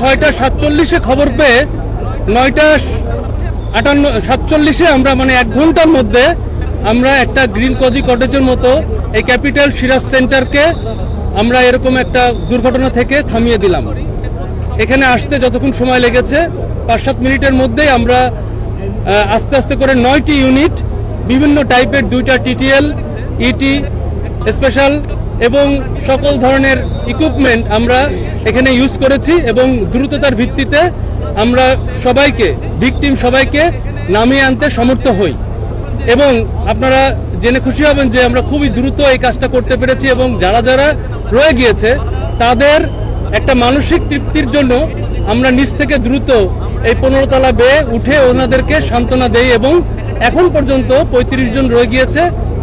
6:47 খবর পেয়ে 9:47 আমরা মানে 1 ঘন্টার মধ্যে আমরা একটা গ্রিন কোজি কটেজের মতো এই ক্যাপিটাল সিরাজ সেন্টারকে আমরা এরকম একটা দুর্ঘটনা থেকে থামিয়ে দিলাম। এখানে আসতে যতক্ষণ সময় লেগেছে 5-7 মিনিটের মধ্যেই আমরা আস্তে আস্তে করে 9টি ইউনিট বিভিন্ন টাইপের 2টা টিটিএল, ইটি, স্পেশাল এবং সকল ধরনের ইকুইপমেন্ট আমরা এখানে ইউজ করেছি এবং দ্রুততার ভিত্তিতে আমরা ভিকটিম সবাইকে নামিয়ে আনতে সমর্থ হই। এবং আপনারা জেনে খুশি হবেন যে আমরা খুবই দ্রুত এই কাজটা করতে পেরেছি এবং যারা যারা রয়ে গিয়েছে তাদের একটা মানসিক তৃপ্তির জন্য আমরা নিচ থেকে দ্রুত এই 15 তলা বেয়ে উঠে ওনাদেরকে সান্ত্বনা দেই এবং এখন পর্যন্ত 35 জন রয়ে গিয়েছে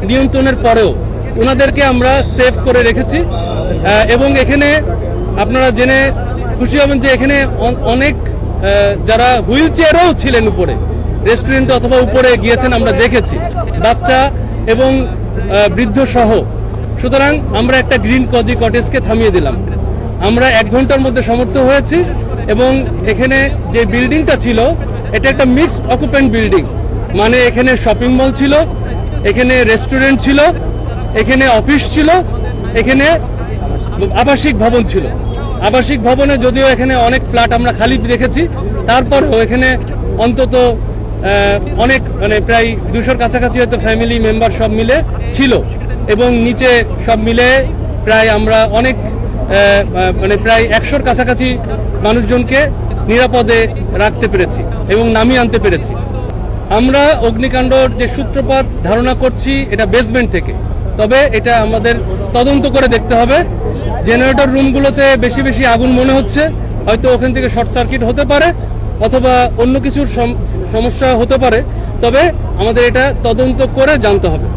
নিয়ন্ত্রণের পরেও ওনাদেরকে আমরা সেভ করে রেখেছি। এবং এখানে আপনারা জেনে খুশি হবেন যে এখানে অনেক যারা হুইল চেয়ারেও ছিলেন উপরে রেস্টুরেন্টে অথবা উপরে গিয়েছেন আমরা দেখেছি, বাচ্চা এবং বৃদ্ধ সহ। সুতরাং আমরা একটা গ্রিন কোজি কটেজকে থামিয়ে দিলাম। আমরা 1 ঘন্টার মধ্যে সমর্থ হয়েছি এবং এখানে যে বিল্ডিংটা ছিল এটা একটা মিক্সড অকুপেন্ট বিল্ডিং, মানে এখানে শপিং মল ছিল, এখানে রেস্টুরেন্ট ছিল, এখানে অফিস ছিল, এখানে আবাসিক ভবন ছিল। আবাসিক ভবনে যদিও এখানে অনেক ফ্ল্যাট আমরা খালি রেখেছি, তারপরেও এখানে অন্তত অনেক মানে প্রায় 200-র কাছাকাছি হয়তো ফ্যামিলি মেম্বার সব মিলে ছিল এবং নিচে সব মিলে প্রায় আমরা অনেক মানে প্রায় 100-র কাছাকাছি মানুষজনকে নিরাপদে রাখতে পেরেছি এবং নামিয়ে আনতে পেরেছি। আমরা অগ্নিকাণ্ডর যে সূত্রপাত ধারণা করছি এটা বেসমেন্ট থেকে, তবে এটা আমাদের তদন্ত করে দেখতে হবে। জেনারেটর রুমগুলোতে বেশি বেশি আগুন মনে হচ্ছে, হয়তো ওখান থেকে শর্ট সার্কিট হতে পারে অথবা অন্য কিছুর সমস্যা হতে পারে, তবে আমাদের এটা তদন্ত করে জানতে হবে।